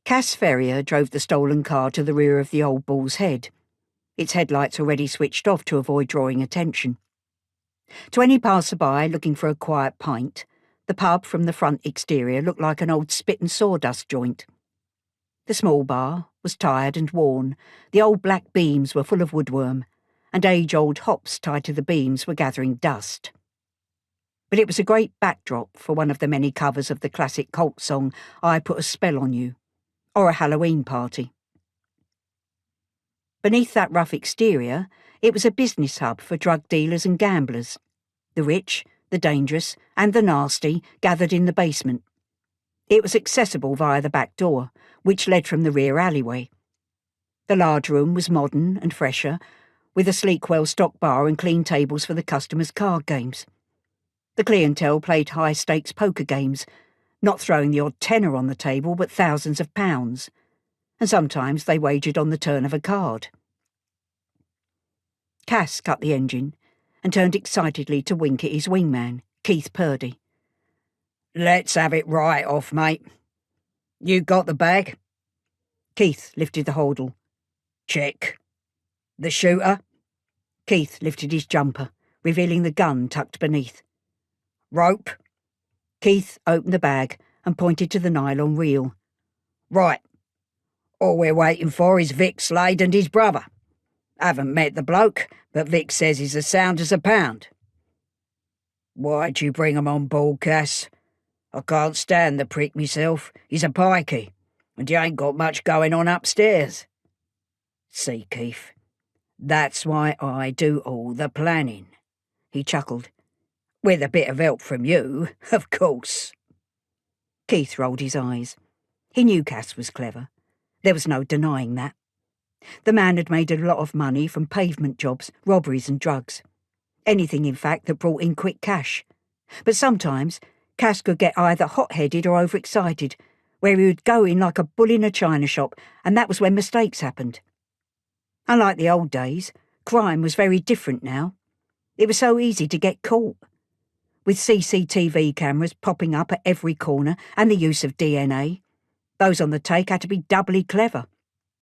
Cas Ferrier drove the stolen car to the rear of the Old Bull's Head, its headlights already switched off to avoid drawing attention. To any passer-by looking for a quiet pint, the pub from the front exterior looked like an old spit and sawdust joint. The small bar was tired and worn, the old black beams were full of woodworm, and age-old hops tied to the beams were gathering dust. But it was a great backdrop for one of the many covers of the classic cult song I Put a Spell on You, or a Halloween party. Beneath that rough exterior, it was a business hub for drug dealers and gamblers. The rich, the dangerous, and the nasty gathered in the basement. It was accessible via the back door, which led from the rear alleyway. The large room was modern and fresher, with a sleek, well-stocked bar and clean tables for the customers' card games. The clientele played high-stakes poker games, not throwing the odd tenner on the table, but thousands of pounds, and sometimes they wagered on the turn of a card. Cas cut the engine and turned excitedly to wink at his wingman, Keith Purdy. "Let's have it right off, mate. You got the bag?" Keith lifted the holdall. "Check. The shooter?" Keith lifted his jumper, revealing the gun tucked beneath. "Rope?" Keith opened the bag and pointed to the nylon reel. "Right. All we're waiting for is Vic Slade and his brother. Haven't met the bloke, but Vic says he's as sound as a pound." "Why'd you bring 'em on board, Cas? I can't stand the prick myself. He's a pikey, and you ain't got much going on upstairs." "See, Keith, that's why I do all the planning," he chuckled. "With a bit of help from you, of course." Keith rolled his eyes. He knew Cas was clever. There was no denying that. The man had made a lot of money from pavement jobs, robberies and drugs. Anything, in fact, that brought in quick cash. But sometimes Cas could get either hot-headed or overexcited, where he would go in like a bull in a china shop, and that was when mistakes happened. Unlike the old days, crime was very different now. It was so easy to get caught. With CCTV cameras popping up at every corner and the use of DNA, those on the take had to be doubly clever.